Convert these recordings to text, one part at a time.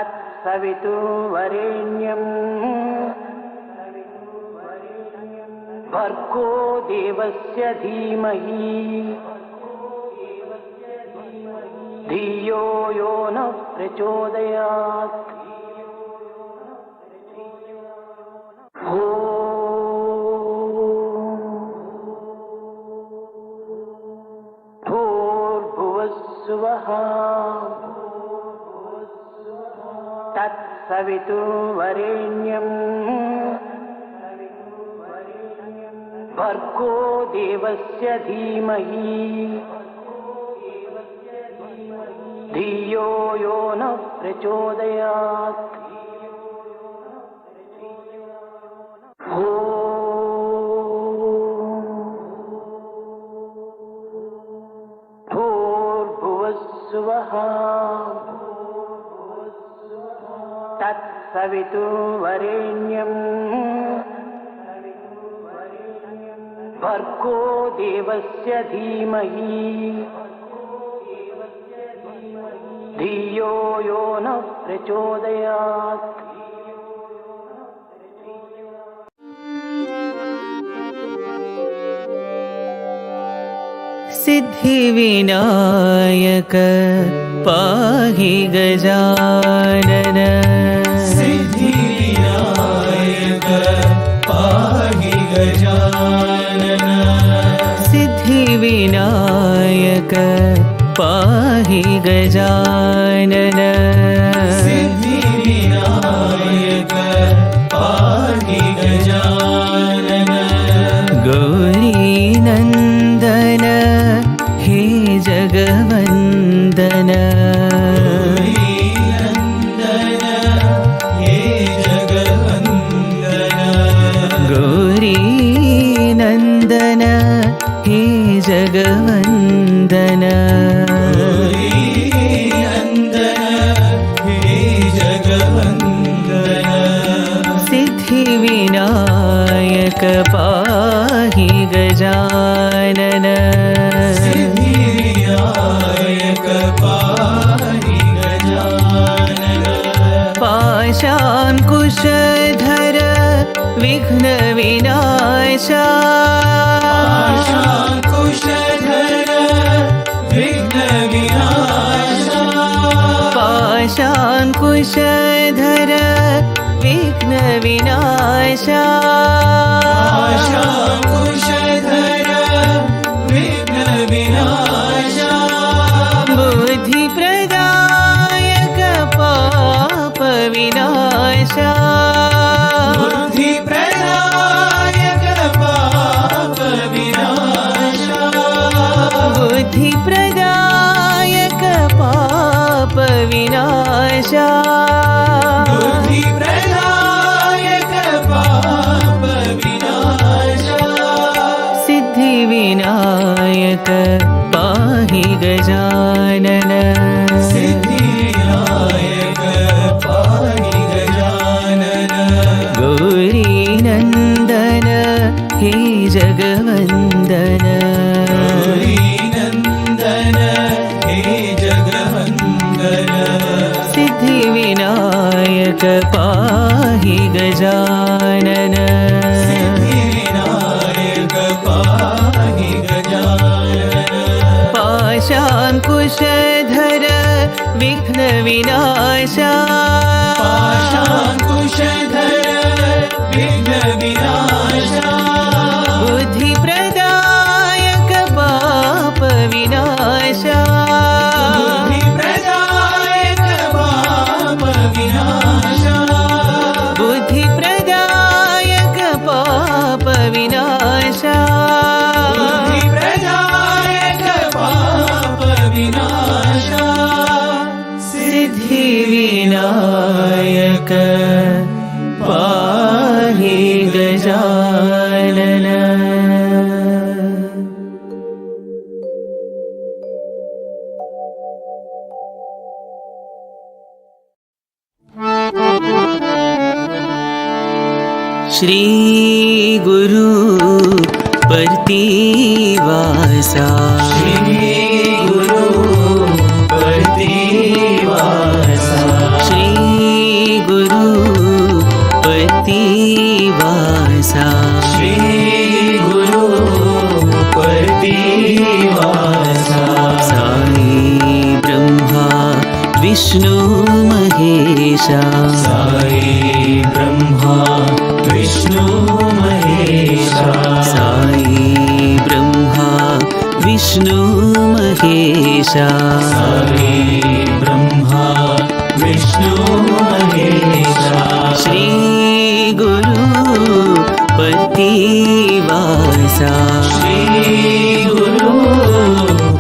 तत्सवितुर्वरेण्यं भर्गो देवस्य धीमहि धियो यो नः प्रचोदयात्। भूर्भुवस्सुवः तत्सवितुर्वरेण्यं भर्गो देवस्य धीमहि धियो यो नः प्रचोदयात्। भूर्भुवस्सुवः तत्सवितुर्वरेण्यं भर्गो देवस्य धीमहि धियो यो नः प्रचोदयात्। सिद्धिविनायक पाहि गजानन। सिद्धिविनायक पाहि गजानन। सिद्धिविनायक पाहि गजानन। सिद्धिविनायक पाहि गजानन। गौरीनन्दन हे जगवन्दन। गौरीनन्दन हे जगवन्दन। गौरीनन्दन हे जगवन्दन। सिद्धिविनायक पाहि गजानन। सिद्धिविनायक पाहि गजानन। पाशाङ्कुशधर विघ्न विनाशा। पाशाङ्कुशधर विघ्न विनाशा। पाशाङ्कुशधर विघ्न विनाशा। पाशाङ्कुशधर विघ्न विनाशा। बुद्धिप्रदायक पाप विनाशा। बुद्धिप्रदायक पाप विनाशा। बुद्धिप्रदायक पाप विनाशा। बुद्धिप्रदायक पाप विनाशा। सिद्धिविनायक पाहि गजानन। सिद्धिविनायक पाहि गजानन। गौरीनन्दन हे जगवन्दन। गौरीनन्दन हे जगवन्दन। सिद्धिविनायक पाहि गजानन। सिद्धिविनायक पाहि गजानन। पाशाङ्कुशधर विघ्न विनाशा। पाशाङ्कुशधर विघ्न विनाशा। बुद्धिप्रदायक पाप विनाशा। बुद्धिप्रदायक पाप विनाशा। बुद्धिप्रदायक पाप विनाशा। बुद्धिप्रदायक पाप विनाशा। सिद्धिविनायक पाहि गजानन। श्री गुरु प्रतिवासा। श्री गुरु प्रतिवासा। श्री प्रतिवासा श्री गुरु प्रतिवासा साई ब्रह्मा विष्णु महेशा साई ब्रह्मा विष्णु महेशा साई ब्रह्मा विष्णु महेशा साई ब्रह्मा विष्णु महेशा श्री गुरु प्रतिवासा श्री गुरु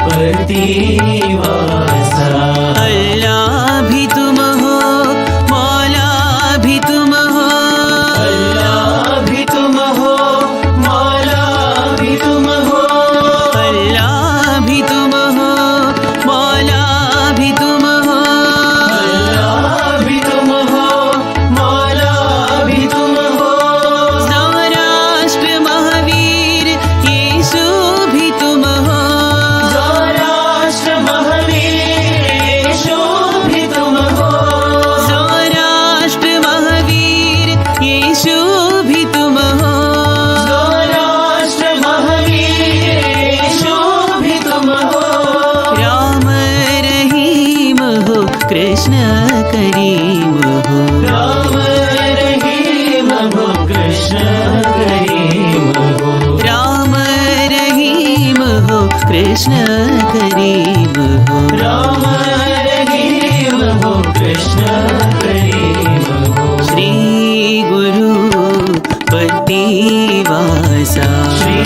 प्रतिवासा अल्लाह भी तुम हो मौला भी तुम हो अल्लाह भी तुम हो मौला भी तुम हो अल्लाह भी तुम हो मौला भी तुम हो अल्लाह भी तुम हो मौला भी तुम हो सौराष्ट्र महावीर यीशु भी तुम हो सौराष्ट्र महावीर यीशु भी तुम हो सौराष्ट्र महावीर यीशु भी तुम हो सौराष्ट्र महावीर यीशु भी तुम हो राम रहीम हो कृष्ण करीम हो राम रहीम हो कृष्ण करीम हो राम रहीम हो कृष्ण करीम हो राम रहीम हो कृष्ण करीम हो श्री गुरु प्रतिवासा श्री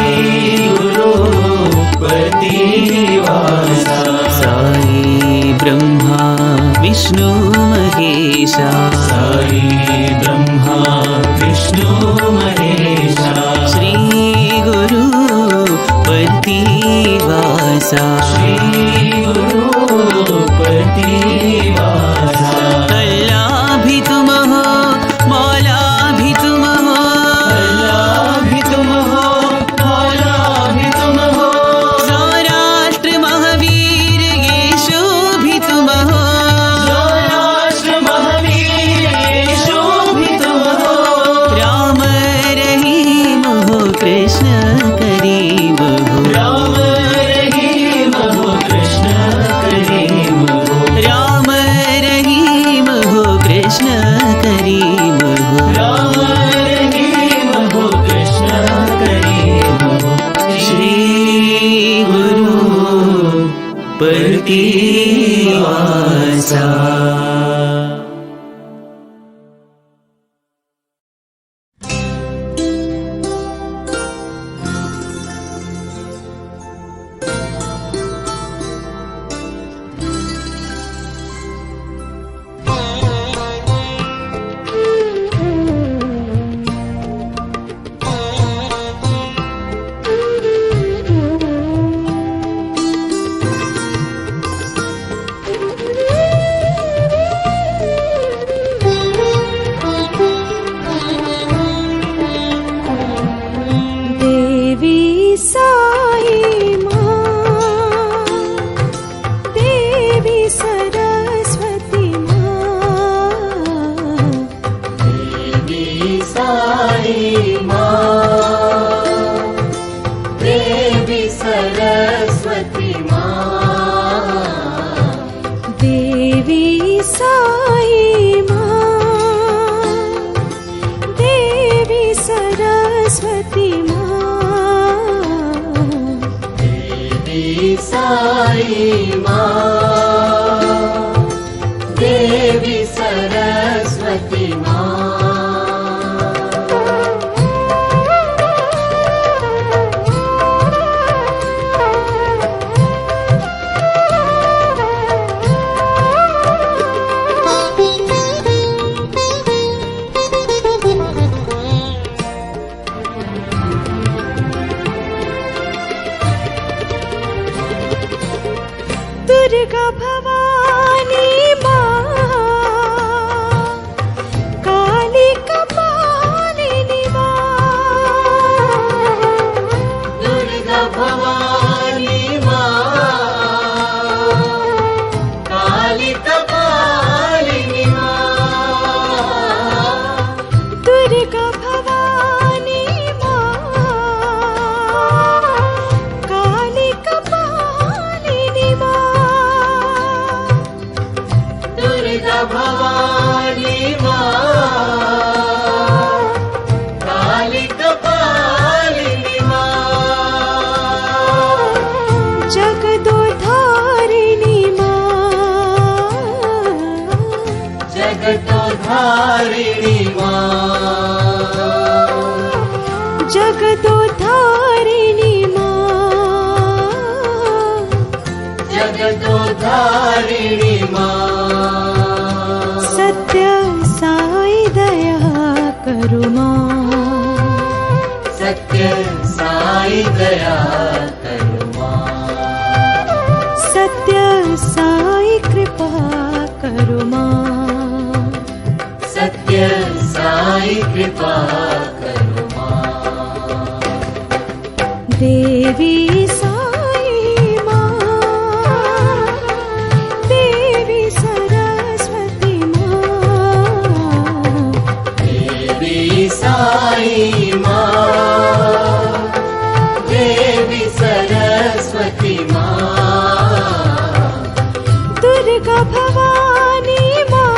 गुरु प्रतिवासा साई ब्रह्मा विष्णु महेशा साई ब्रह्मा विष्णु महेशा श्री गुरु प्रतिवासा श्री गुरु प्रतिवासा अल्लाह भी तुम हो मौला भी तुम हो अल्लाह भी तुम हो मौला भी तुम हो सौराष्ट्र महावीर यीशु भी तुम हो सौराष्ट्र महावीर यीशु भी तुम हो राम रहीम हो कृष्ण करीम हो राम रहीम हो कृष्ण करीम हो राम रहीम हो कृष्ण करीम हो राम रहीम हो कृष्ण करीम हो श्री गुरु प्रतिवासा देवी साई माँ, देवी सरस्वती माँ, देवी साई माँ, देवी सरस्वती माँ, देवी साई माँ, देवी सरस्वती माँ, देवी साई माँ, देवी सरस्वती माँ। दुर्गा भवानी माँ, जगतोद्धारिणी मां, जगतोद्धारिणी मां, जगतोद्धारिणी मां। सत्य साई दया करु मां, सत्य साई दया करु मां, सत्य साई कृपा करु मां, सत्य साई कृपा करु मां। देवी साई मां, देवी सरस्वती मां, देवी साई मां, देवी सरस्वती मां, दुर्गा भवानी मां,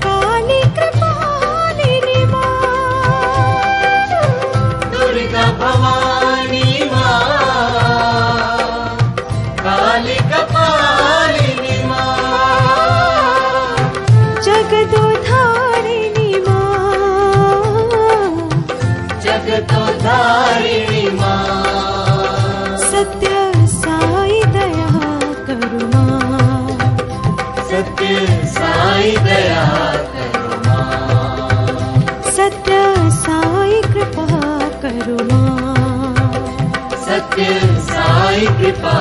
काली कृपालिनी मां, दुर्गा भवानी मां, काली कपालिनी मां, जगतोद्धारिणी मां, जगतोद्धारिणी मां। सत्य साई दया करु मां, सत्य साई दया करु मां, सत्य साई कृपा करु मां, सत्य साई कृपा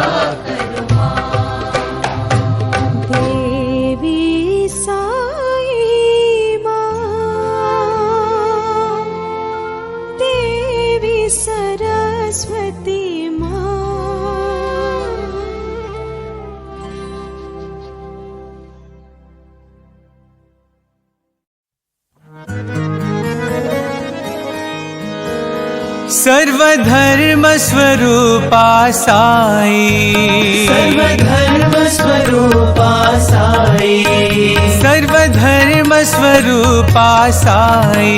करु मां। देवी साई मां, देवी सरस्वती मां। सर्वधर्म स्वरूपा साई, सर्वधर्म स्वरूपा साई, सर्वधर्म स्वरूपा साई,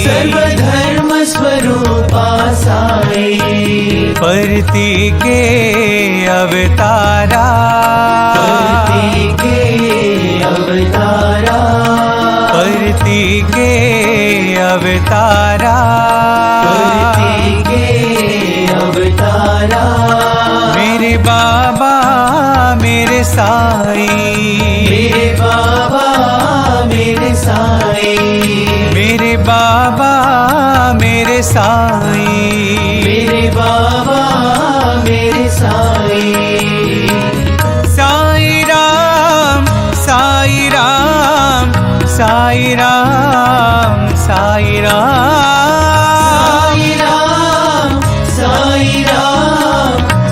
सर्वधर्म स्वरूपा साई, परती के अवतारा, परती के अवतारा, परती के अवतारा, परती के अवतारा। मेरे बाबा मेरे साई, मेरे बाबा मेरे साई, मेरे बाबा मेरे साई, मेरे बाबा मेरे साई। साई राम साई राम साई राम साई राम, साई राम, साई राम,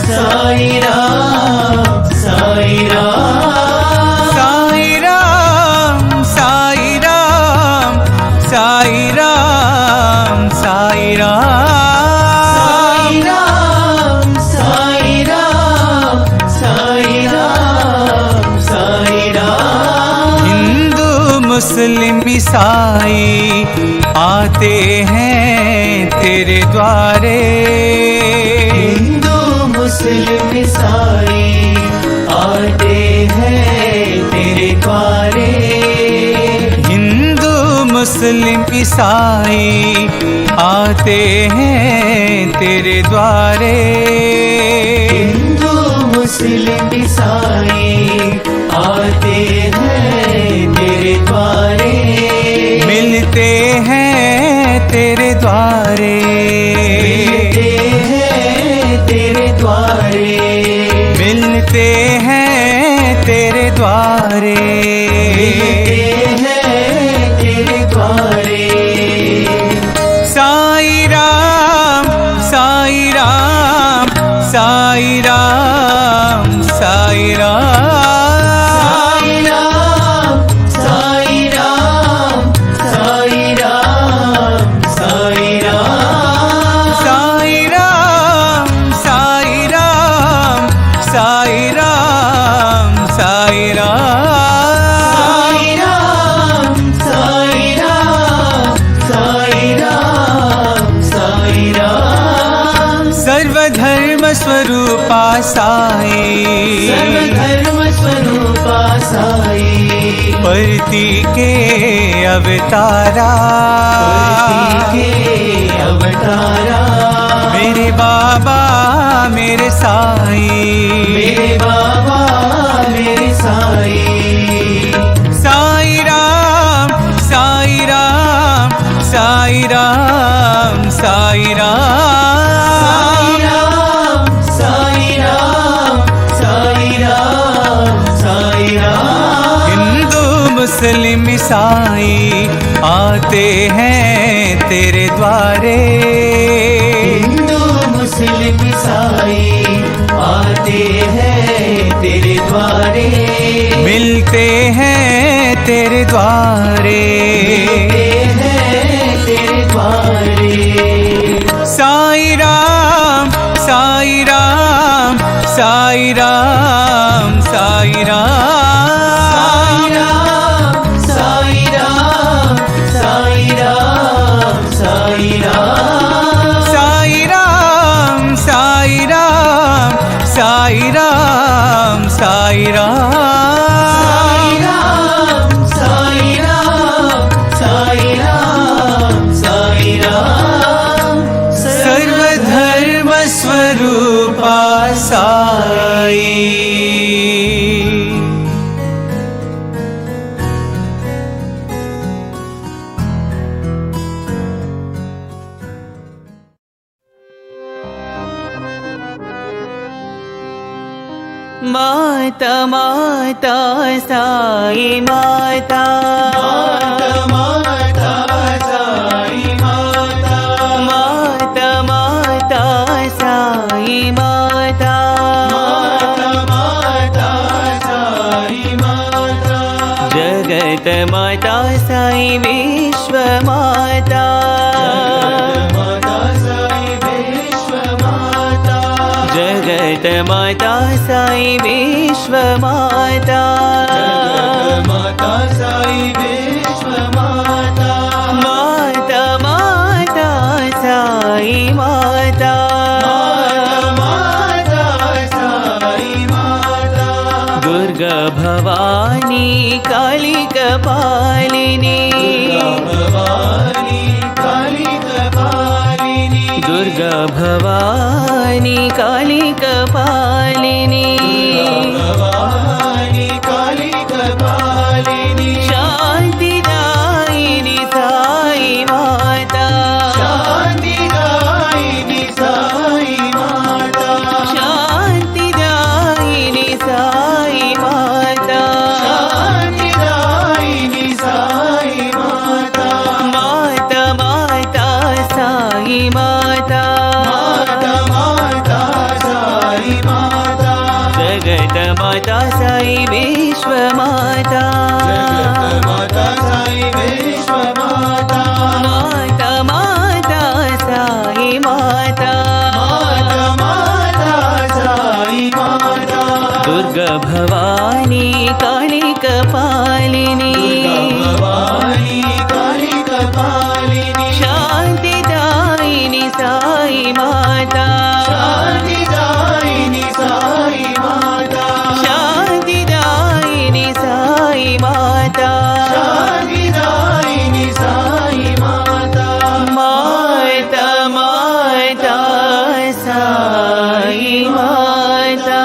साई राम, साई राम, साई राम साई राम साई राम साई राम साई राम, साई राम, साई राम। हिंदू मुस्लिम ईसाई आते हैं तेरे द्वारे, हिंदू मुस्लिम ईसाई आते हैं तेरे द्वारे, हिंदू मुस्लिम ईसाई आते हैं तेरे द्वारे, हिंदू मुस्लिम ईसाई आते हैं तेरे द्वारे, मिलते हैं तेरे द्वारे, मिलते हैं तेरे द्वारे, मिलते हैं तेरे द्वारे, मिलते हैं तेरे द्वारे। साई राम साई राम साई राम साई राम, साई राम, साई राम, साई राम, साई राम, साई राम साई राम साई राम साई राम साई राम, साई राम, साई राम। सर्वधर्म स्वरूपा साई, सर्वधर्म स्वरूपा साई, परती के अवतारा, मेरे बाबा मेरे साई, मेरे बाबा मेरे साई। साई राम साई राम साई राम साई राम, साई राम साई राम साई राम। हिंदू मुस्लिम ईसाई आते हैं तेरे द्वारे, हिंदू मुस्लिम ईसाई आते हैं तेरे द्वारे, मिलते हैं तेरे द्वारे, मिलते हैं तेरे द्वारे। साई राम साई राम साई राम साई राम, साई राम साई राम साई राम। साई राम साई राम साई राम साई राम, साई राम साई राम साई राम। सर्वधर्म स्वरूपा साई। माता माता साई माता, माता साई माता, माता माता साई माता, माता साई माता। जगत माता साई विश्व माता, माता साई विश्व माता, जगत माता साई विश्व माता, माता साई विश्व माता। माता माता साई माता, माता साई माता। दुर्गा भवानी काली कपालिनी, भवानी काली कपालिनी, दुर्गा भवानी काली कपालिनी, भवानी काली कपालिनी। शांतिदायिनी साई माता, शांतिदायिनी साई माता, शांतिदायिनी साई माता, शांतिदायिनी साई माता। माता माता साई माता, माता साई माता, जगत माता साई विश्व माता, माता साई विश्व माता। माता माता साई माता, माता साई माता। दुर्गा भवानी काली कपालिनी, भवानी काली कपालिनी, शांतिदायिनी साई माता, शांतिदायिनी साई माता, शांतिदायिनी साई माता, शांतिदायिनी साई माता। माता माता साई माता।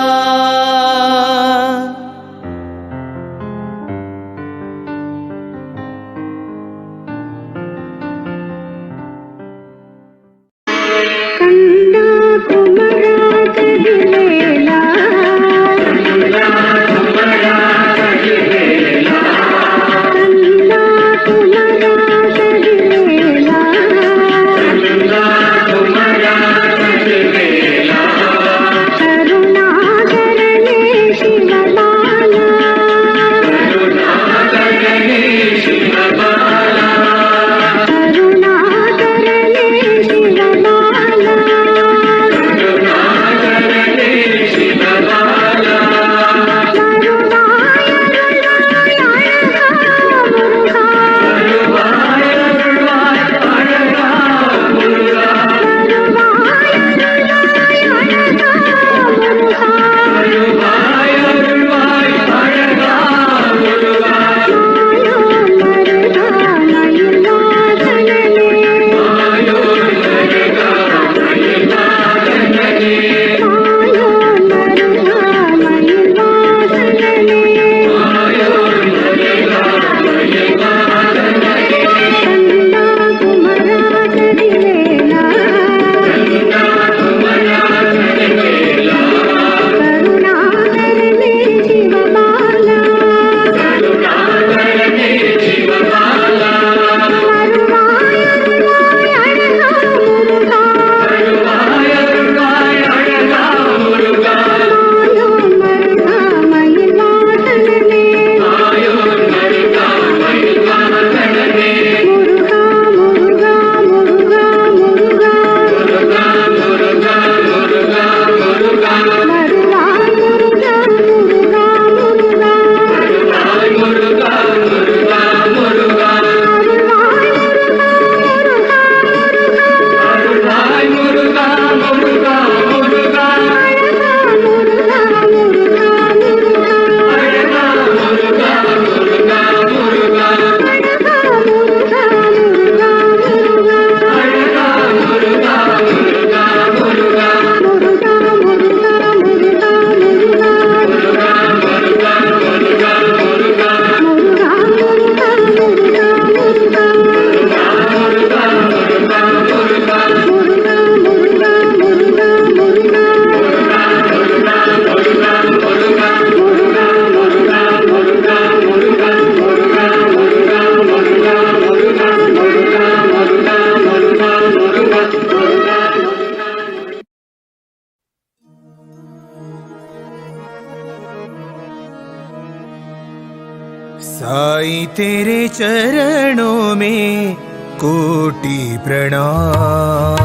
साई तेरे चरणों में कोटि प्रणाम।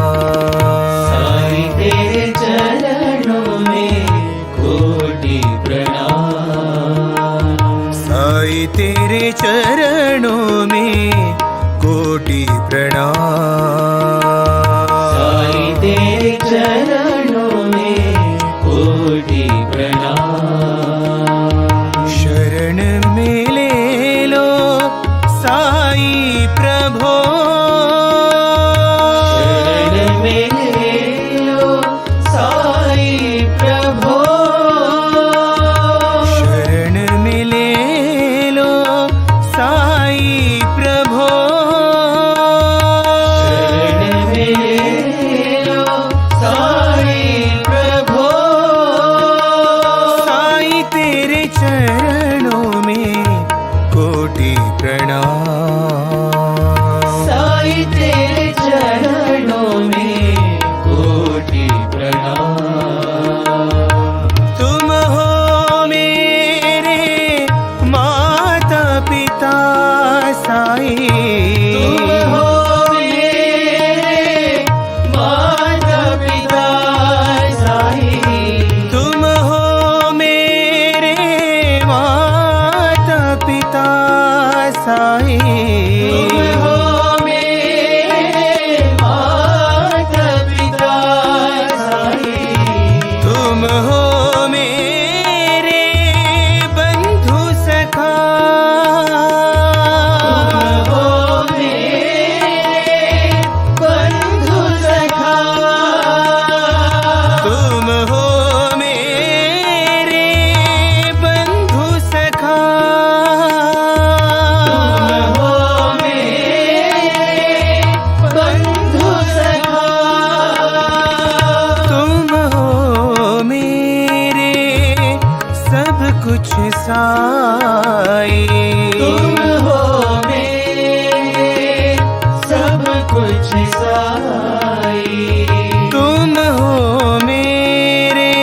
साई तेरे चरणों में कोटि प्रणाम। साई तेरे चरणों में कोटि प्रणाम। साई तेरे चरणों में कोटि प्रणाम। शरण में ले लो साई प्रभो। शरण में ले लो साई प्रभो। शरण में ले लो साई प्रभो। शरण में ले लो साई प्रभो। साई तेरे चरणों में कोटि प्रणाम। साई तेरे चरणों में कोटि प्रणाम। तुम हो मेरे माता पिता साई। तुम हो मेरे माता पिता साई। तुम हो मेरे माता पिता साई। तुम हो मेरे माता पिता साई। तुम हो मेरे बंधु सखा। तुम हो मेरे बंधु सखा। तुम हो मेरे बंधु सखा। तुम हो मेरे बंधु सखा। तुम हो मेरे सब कुछ साई। तुम हो मेरे सब कुछ साई। तुम हो मेरे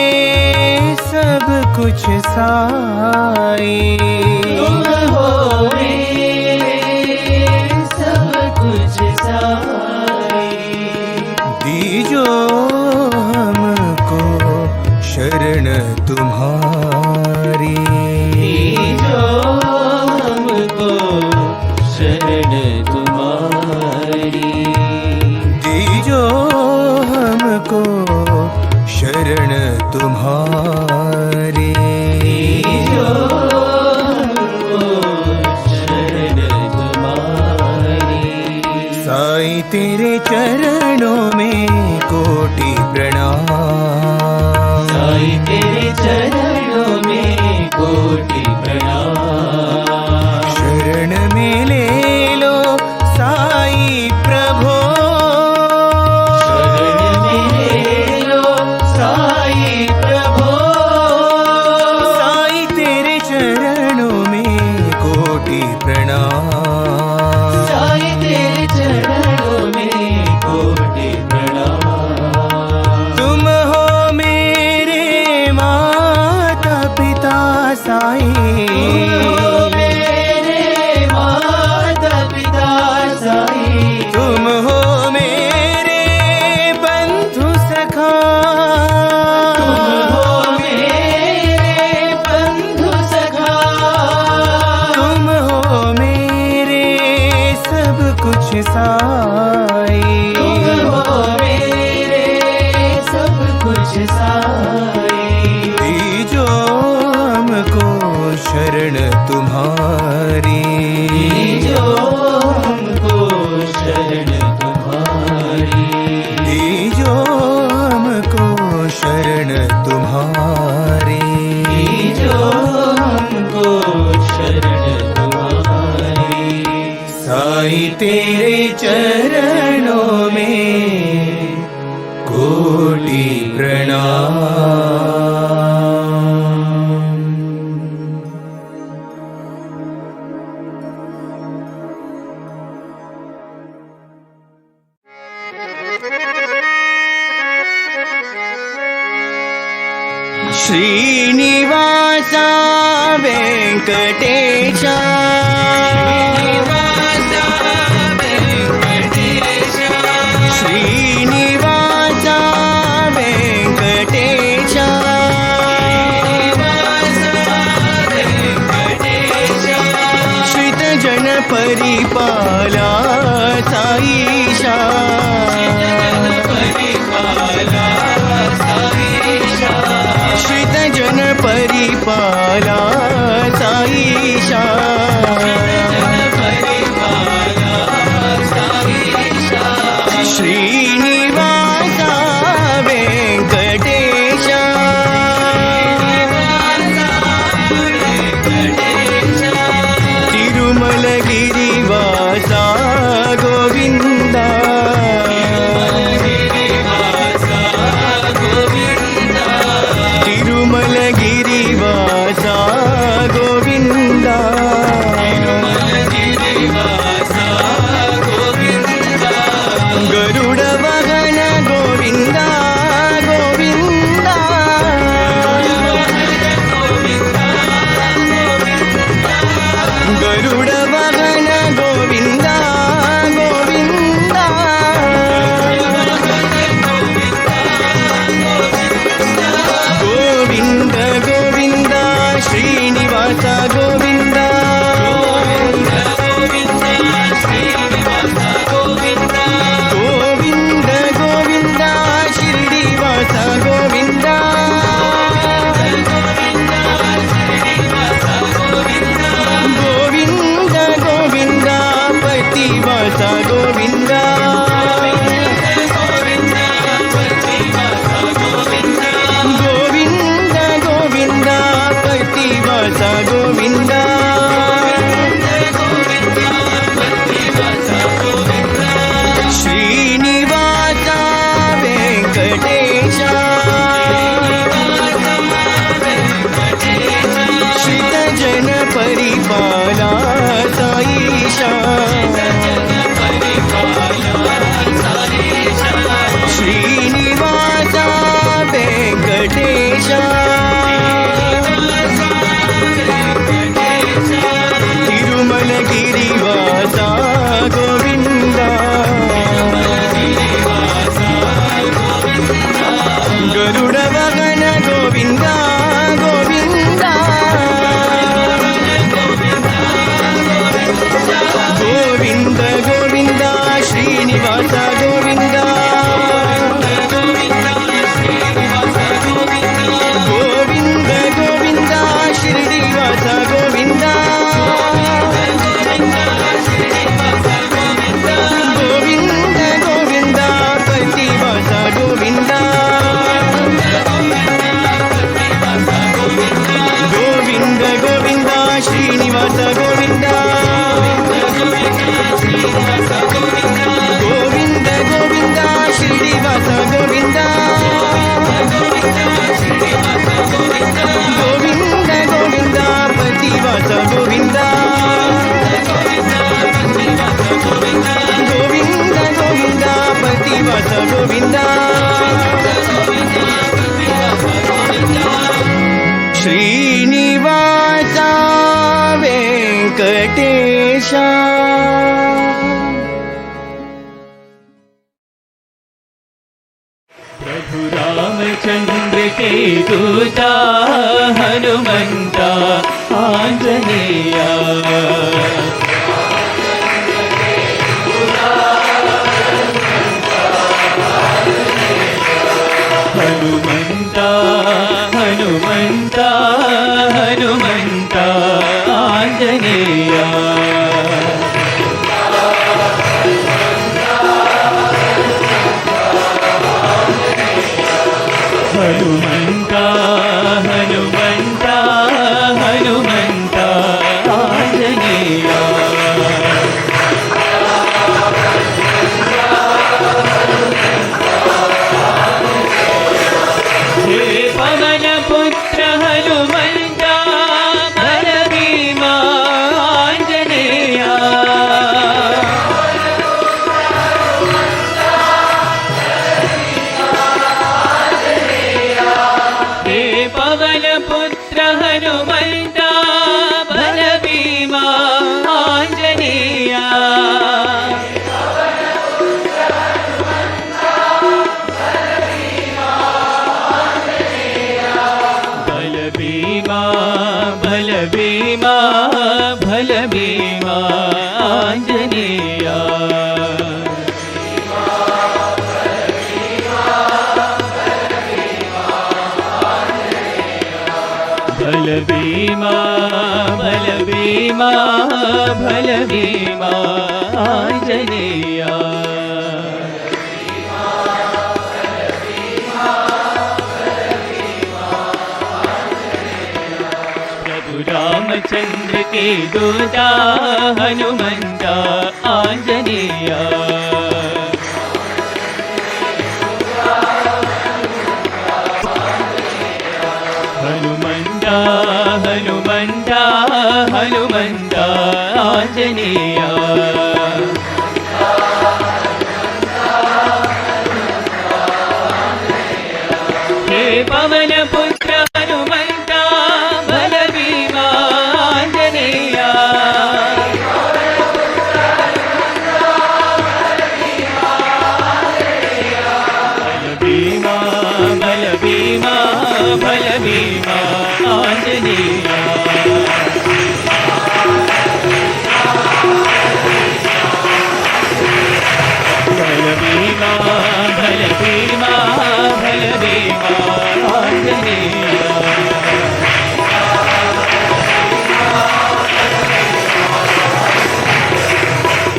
सब कुछ साई। तुम हो मेरे सब कुछ साई। दीजो हमको शरण तुम्हारी। दीजो हमको शरण तुम्हारी। दीजो हमको शरण तुम्हारी। दीजो हमको शरण तुम्हारी। साई तेरे चरणों में कोटि प्रणाम। साई तेरे चरणों में कोटि प्रणाम। शरण में ले लो साई प्रभो। शरण में ले लो साई प्रभो। साई तेरे चरणों में कोटि प्रणाम। साई तेरे चरणों में कोटि प्रणाम। तुम हो मेरे माता पिता साई। तुम हो मेरे माता पिता साई। तुम हो मेरे बंधु सखा। तुम हो मेरे बंधु सखा। तुम हो मेरे सब कुछ साई। तुम हो मेरे सब कुछ साई। दीजो हमको शरण तुम्हारी। दीजो हमको शरण तुम्हारी। दीजो हमको शरण तुम्हारी। दीजो हमको शरण तुम्हारी। साई तेरे चरणों में कोटि प्रणाम। श्रीनिवासा वेंकटेश శ్రీనివాస వెంకటేశ శ్రితజన పరిపాలా సాయిషా శ్రితజన పరిపాలా సాయిషా శ్రీనివాస వెంకటేశ తిరుమలగిరివాస గోవింద తిరుమలగిరివాస గోవింద గరుడ వాహన గోవింద గోవింద గరుడ వాహన గోవింద గోవింద గోవింద గోవింద శ్రీనివాస గోవింద గోవింద గోవింద శిరిడివాస గోవింద గోవింద గోవింద పతివాస గోవింద గోవింద గోవింద పతివాస గోవింద శ్రీనివాస వెంకటేశ శ్రితజన పరిపాలా సాయిషా శ్రీనివాస వెంకటేశ తిరుమలగిరివాస గోవింద గరుడ వాహన గోవింద గోవింద గోవింద గోవింద శ్రీనివాస గోవింద గోవింద గోవింద శిరిడివాస గోవింద గోవింద గోవింద పతివాస గోవింద గోవింద గోవింద శ్రీనివాస గోవింద గోవింద గోవింద శ్రీనివాస గోవింద గోవింద గోవింద పతివాస గోవింద గోవింద గోవింద పతివాస గోవింద శ్రీనివాస వెంకటేశ प्रभु रामचंद्र के दूता Hanumanta Anjaneya Hanumanta Hanumanta Hanumanta Anjaneya Hanumanta Hanumanta Hanumanta Anjaneya Anjaneya. Balabhima, Balabhima, Balabhima, Anjaneya. Prabhu Ramachandra ke Dutta Hanumanta Anjaneya. Hanumanta, Hanumanta, Hanumanta, Anjaneya. He Pavana Putra Hanumanta, Balabhima, Anjaneya. Balabhima, Balabhima, Balabhima, Anjaneya. Balabhima, Balabhima, Balabhima, Anjaneya.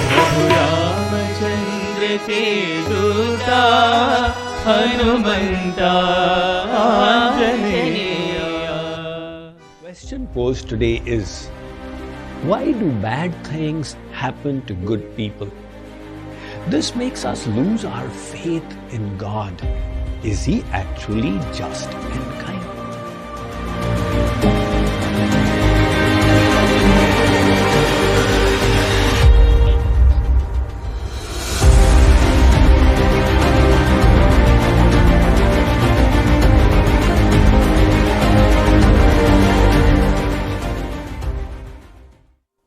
Prabhu Ramachandra ke Dutta Hanumanta Anjaneya. Question posed today is, why do bad things happen to good people? This makes us lose our faith in God. Is He actually just and kind?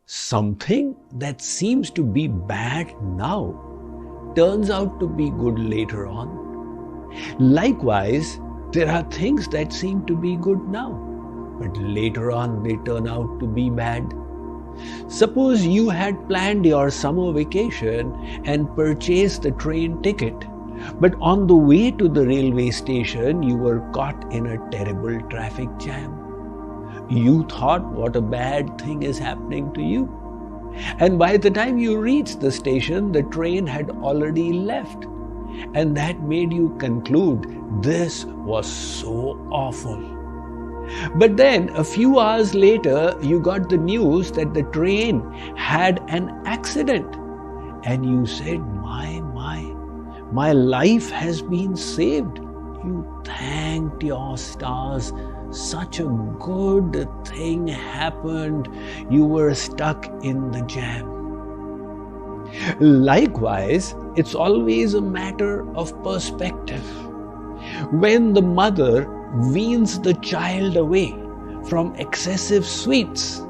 Something that seems to be bad now turns out to be good later on. Likewise, there are things that seem to be good now, but later on they turn out to be bad. Suppose you had planned your summer vacation and purchased the train ticket, but on the way to the railway station you were caught in a terrible traffic jam. You thought what a bad thing is happening to you. And by the time you reached the station, the train had already left. And that made you conclude this was so awful. But then a few hours later, you got the news that the train had an accident. And you said, my life has been saved. You thanked your stars. Such a good thing happened. You were stuck in the jam. Likewise, it's always a matter of perspective. When the mother weans the child away from excessive sweets,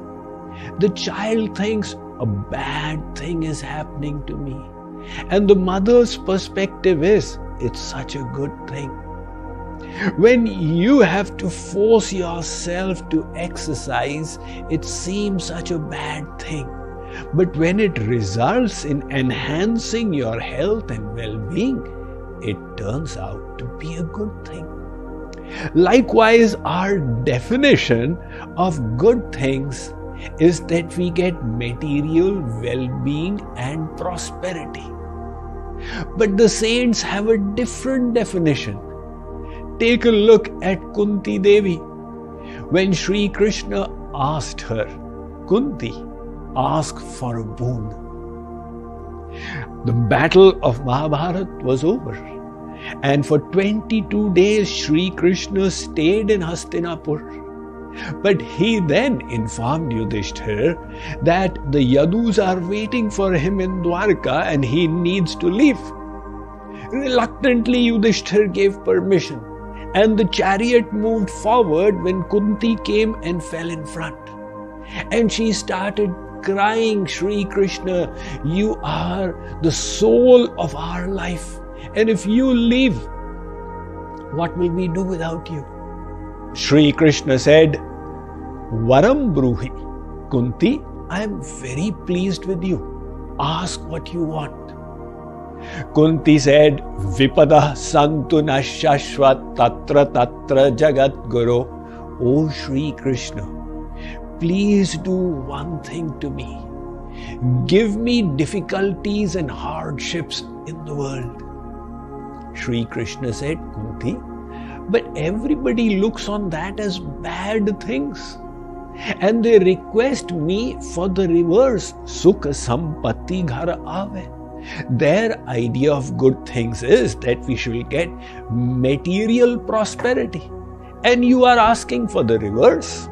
the child thinks a bad thing is happening to me. And the mother's perspective is, it's such a good thing. When you have to force yourself to exercise, it seems such a bad thing. But when it results in enhancing your health and well-being, it turns out to be a good thing. Likewise, our definition of good things is that we get material well-being and prosperity. But the saints have a different definition. Take a look at Kunti Devi. When Sri Krishna asked her, Kunti, ask for a boon. The battle of Mahabharata was over. And for 22 days, Sri Krishna stayed in Hastinapur. But he then informed Yudhishthir that the Yadus are waiting for him in Dwarka and he needs to leave. Reluctantly, Yudhishthir gave permission, and the chariot moved forward when Kunti came and fell in front. And she started crying, Sri Krishna, you are the soul of our life. And if you leave, what will we do without you? Sri Krishna said, Varam Bruhi, Kunti, I am very pleased with you. Ask what you want. Kunti said, Vipada santu na shashvat tatra tatra jagat guru. O Shri Krishna, please do one thing to me. Give me difficulties and hardships in the world. Shri Krishna said, Kunti, but everybody looks on that as bad things. And they request me for the reverse. Sukha sampatti ghar aave. Their idea of good things is that we should get material prosperity. And you are asking for the reverse.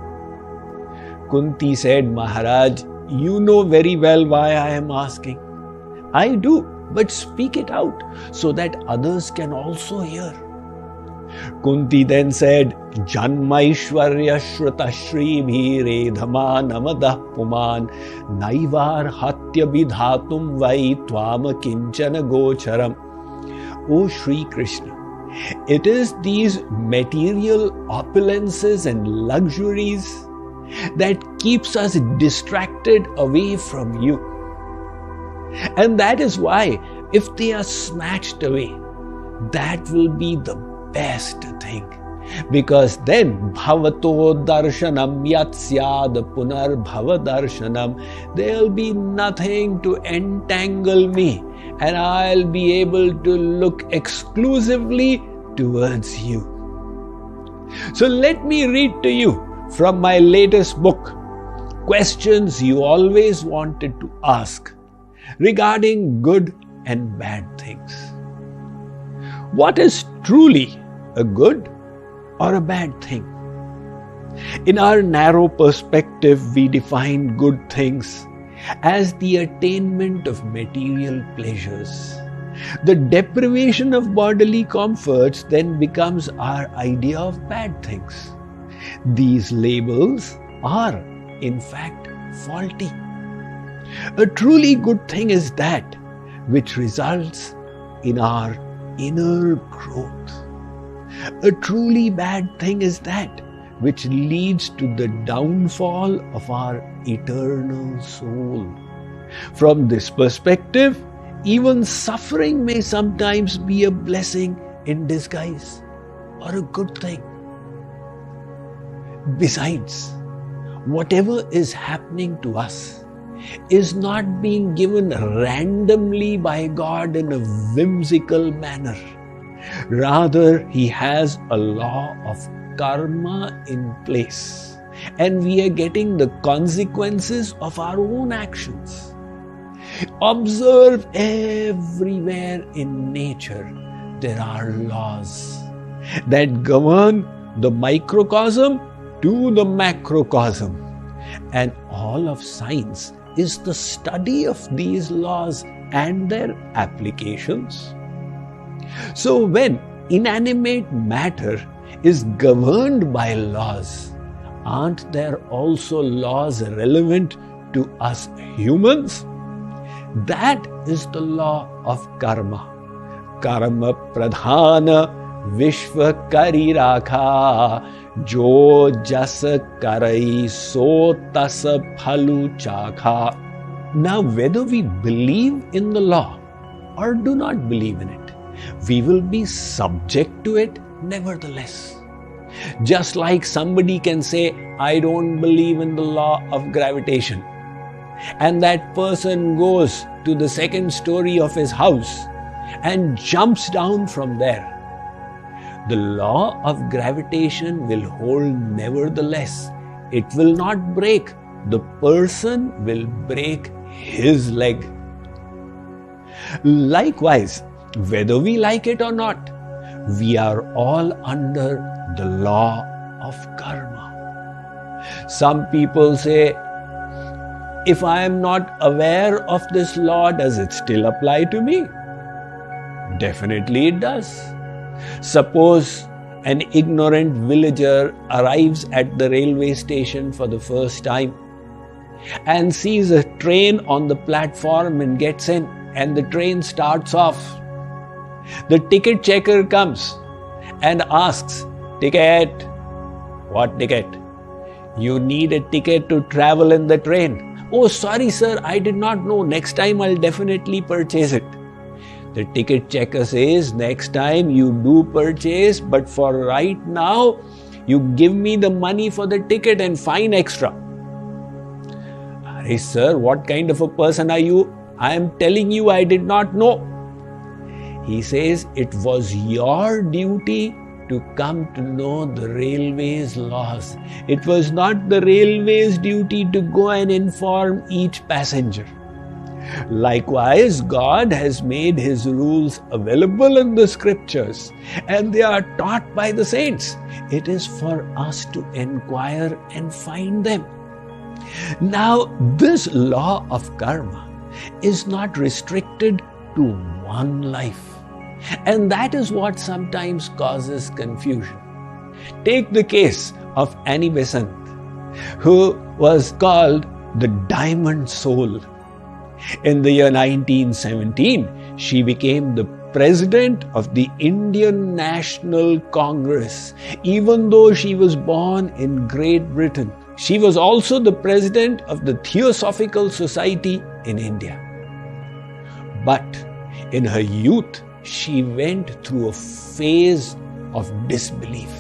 Kunti said, Maharaj, you know very well why I am asking. I do, but speak it out so that others can also hear. Kunti then said, Janmaishwarya shruta shri dhama namadah puman naivar hatya vidhatum vai tvama kinchana gocharam. O Shri Krishna, it is these material opulences and luxuries that keeps us distracted away from you. And that is why if they are snatched away, that will be the best thing. Because then bhavato darshanam yat syad punar bhava darshanam, there will be nothing to entangle me and I'll be able to look exclusively towards you. So let me read to you from my latest book, questions you always wanted to ask regarding good and bad things. What is truly a good or a bad thing? In our narrow perspective, we define good things as the attainment of material pleasures. The deprivation of bodily comforts then becomes our idea of bad things. These labels are, in fact, faulty. A truly good thing is that which results in our inner growth. A truly bad thing is that which leads to the downfall of our eternal soul. From this perspective, even suffering may sometimes be a blessing in disguise or a good thing. Besides, whatever is happening to us is not being given randomly by God in a whimsical manner. Rather, He has a law of karma in place, and we are getting the consequences of our own actions. Observe everywhere in nature there are laws that govern the microcosm to the macrocosm, and all of science is the study of these laws and their applications. So when inanimate matter is governed by laws, aren't there also laws relevant to us humans? That is the law of karma. Karma pradhana vishva kari rakha, jo jas karai so tas phalu chakha. Now, whether we believe in the law or do not believe in it, we will be subject to it nevertheless. Just like somebody can say, I don't believe in the law of gravitation, and that person goes to the second story of his house and jumps down from there. The law of gravitation will hold nevertheless. It will not break. The person will break his leg. Likewise, whether we like it or not, we are all under the law of karma. Some people say, if I am not aware of this law, does it still apply to me? Definitely it does. Suppose an ignorant villager arrives at the railway station for the first time and sees a train on the platform and gets in, and the train starts off. The ticket checker comes and asks, ticket? What ticket? You need a ticket to travel in the train. "Oh, sorry sir, I did not know. Next time I'll definitely purchase it." The ticket checker says, "Next time you do purchase, but for right now, you give me the money for the ticket and fine extra." "Hey sir, what kind of a person are you? I am telling you I did not know." He says, "It was your duty to come to know the railway's laws. It was not the railway's duty to go and inform each passenger." Likewise, God has made His rules available in the scriptures and they are taught by the saints. It is for us to inquire and find them. Now, this law of karma is not restricted to one life, and that is what sometimes causes confusion. Take the case of Annie Besant, who was called the Diamond Soul. In the year 1917, she became the president of the Indian National Congress, even though she was born in Great Britain. She was also the president of the Theosophical Society in India. But in her youth, she went through a phase of disbelief.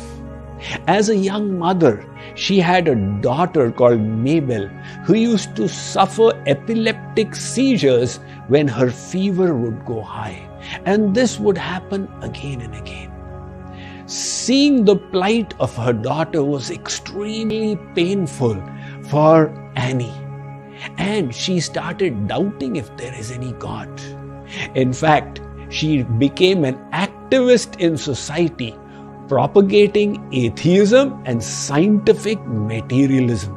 As a young mother, she had a daughter called Mabel who used to suffer epileptic seizures when her fever would go high. And this would happen again and again. Seeing the plight of her daughter was extremely painful for Annie. And she started doubting if there is any God. In fact, she became an activist in society, propagating atheism and scientific materialism,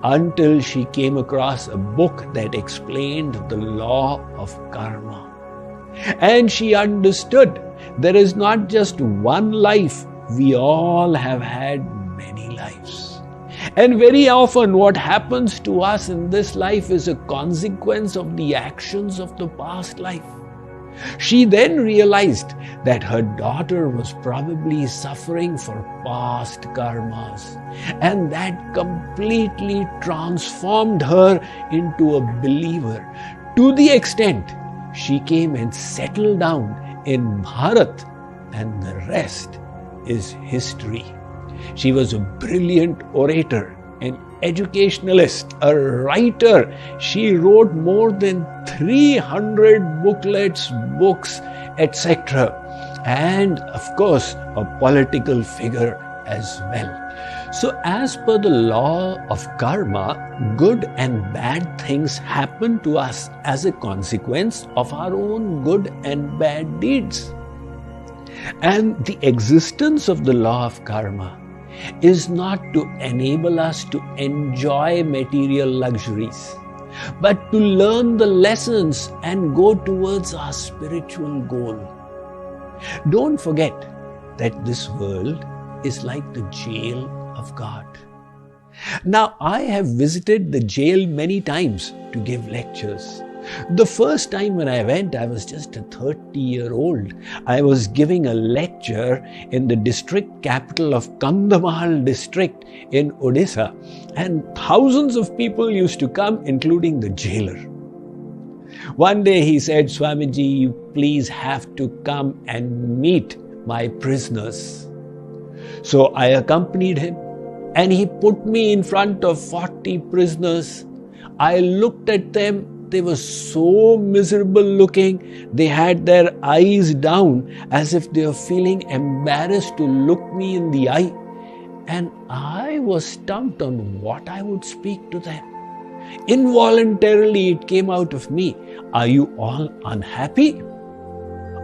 until she came across a book that explained the law of karma. And she understood there is not just one life, we all have had many lives. And very often what happens to us in this life is a consequence of the actions of the past life. She then realized that her daughter was probably suffering for past karmas, and that completely transformed her into a believer, to the extent she came and settled down in Bharat, and the rest is history. She was a brilliant orator, an educationalist, a writer. She wrote more than 300 booklets, books, etc. And of course, a political figure as well. So as per the law of karma, good and bad things happen to us as a consequence of our own good and bad deeds. And the existence of the law of karma is not to enable us to enjoy material luxuries, but to learn the lessons and go towards our spiritual goal. Don't forget that this world is like the jail of God. Now, I have visited the jail many times to give lectures. The first time when I went, I was just a 30-year-old. I was giving a lecture in the district capital of Kandhamal district in Odisha, and thousands of people used to come, including the jailer. One day he said, "Swamiji, you please have to come and meet my prisoners." So I accompanied him, and he put me in front of 40 prisoners. I looked at them. They were so miserable looking. They had their eyes down as if they were feeling embarrassed to look me in the eye. And I was stumped on what I would speak to them. Involuntarily it came out of me, "Are you all unhappy?"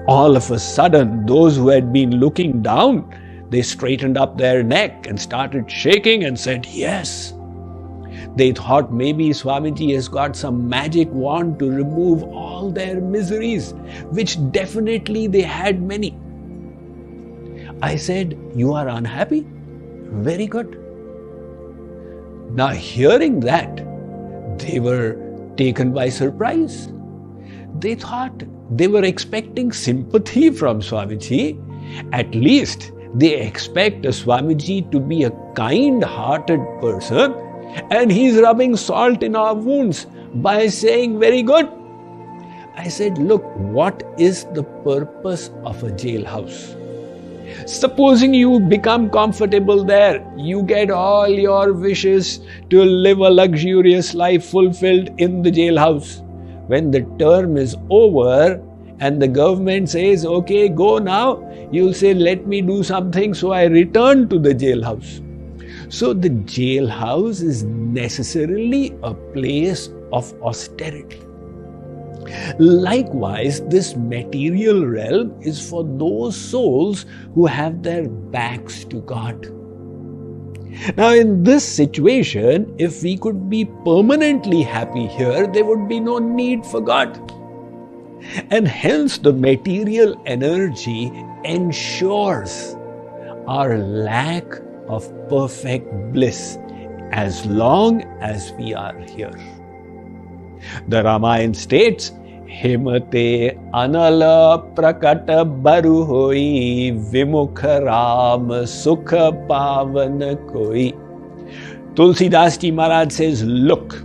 All of a sudden, those who had been looking down, they straightened up their neck and started shaking and said, "Yes." They thought maybe Swamiji has got some magic wand to remove all their miseries, which definitely they had many. I said, "You are unhappy? Very good." Now, hearing that, they were taken by surprise. They thought they were expecting sympathy from Swamiji. At least they expect a Swamiji to be a kind-hearted person. And he's rubbing salt in our wounds by saying, very good. I said, look, what is the purpose of a jailhouse? Supposing you become comfortable there, you get all your wishes to live a luxurious life fulfilled in the jailhouse. When the term is over and the government says, okay, go now, you'll say, let me do something, so I return to the jailhouse. So the jailhouse is necessarily a place of austerity. Likewise, this material realm is for those souls who have their backs to God. Now, in this situation, if we could be permanently happy here, there would be no need for God. And hence, the material energy ensures our lack of perfect bliss as long as we are here. The Ramayana states, Himate anala prakata baru hoi vimukha ram sukha pavan koi. Tulsidas Ji Maharaj says, look,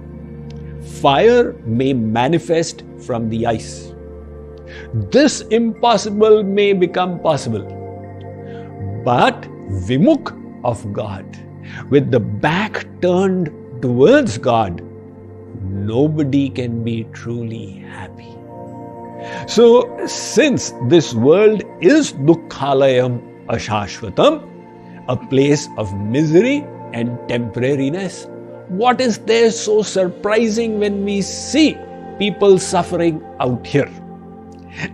fire may manifest from the ice. This impossible may become possible. But vimukh of God, with the back turned towards God, nobody can be truly happy. So, since this world is dukkhalayam ashashvatam, a place of misery and temporariness, what is there so surprising when we see people suffering out here?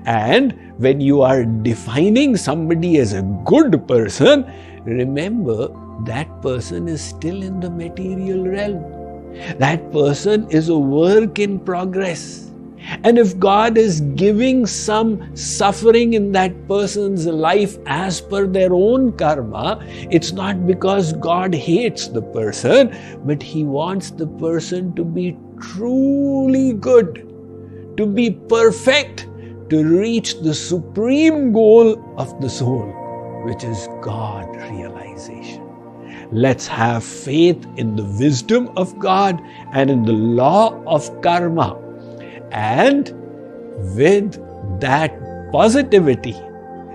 And when you are defining somebody as a good person, remember that person is still in the material realm. That person is a work in progress. And if God is giving some suffering in that person's life as per their own karma, it's not because God hates the person, but He wants the person to be truly good, to be perfect, to reach the supreme goal of the soul, which is God realization. Let's have faith in the wisdom of God and in the law of karma. And with that positivity,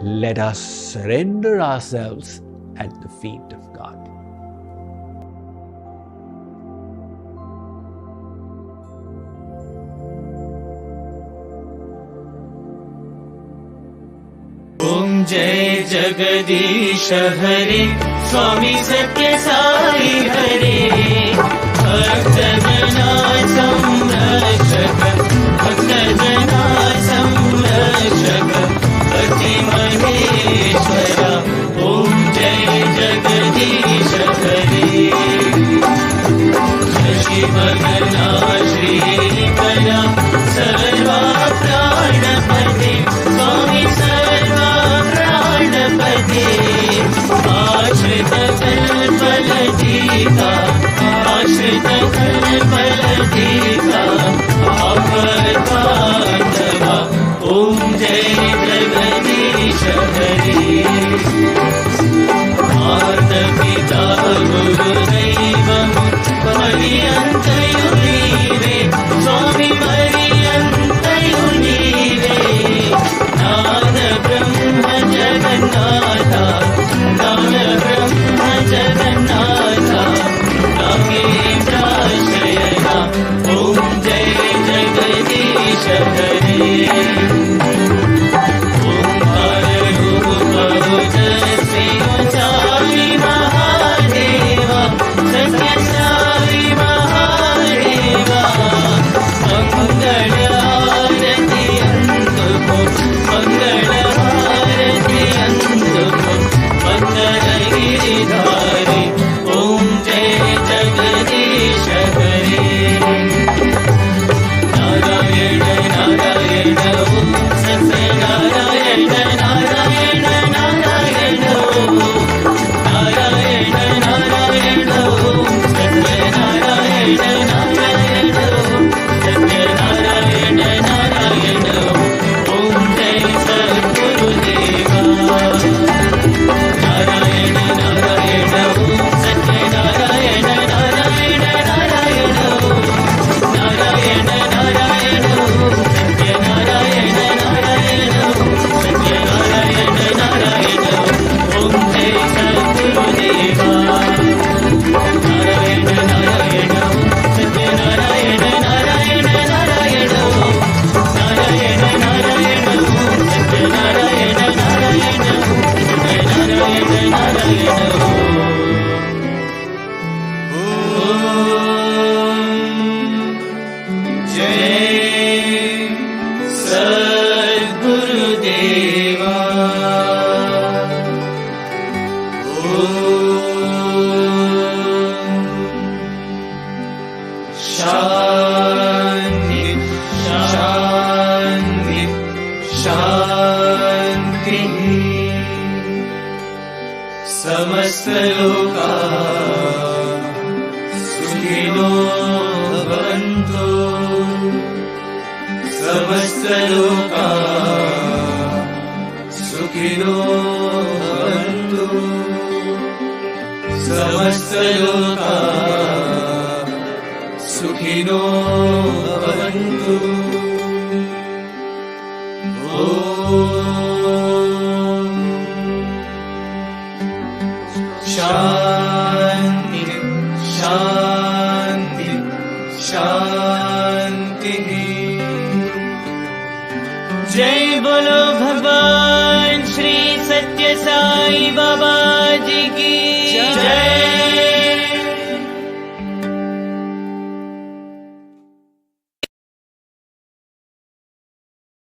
let us surrender ourselves at the feet of God. Om Jai Jagadisha Hare, Swami Sathya Sai Hare, Bhakta Jana Samrakshaka, Bhakta Jana Samrakshaka, Bhakti Maheshwara. Om Jai Jagadisha Hare, Shashi Bhagana Shri Kala, Sarva Pranapati, Swami Sarva Pranapati, Ashrita Kalpaladika, Ashrita Kalpaladika, Avatandava. Om Jai Jagadisha Hare, Mata Pita Guru Daivam Pariyantayunive, Swami Pariyantayunive, Nana Brahma Jagannatha, Nana Brahma Jagannatha, Nagendra Shayana. Om Jai Jagadisha Hare, Om Hare Rupa Jai Sai Mahadeva, Sathya Sai Mahadeva, Mangala Arati Antuko, Mangala Arati Antuko, Mandala Giridhari. Om Jai Jagadisha Hare, Narayana Narayana सद्गुरुदेवा शांति शांति शांति समस्त लोका सुखिनो भवन्तु समस्त लोका सुखिनो भवन्तु समस्त लोका सुखिनो भवन्तु शांति शांति शांति। जय बोलो भगवान श्री सत्य साई बाबा।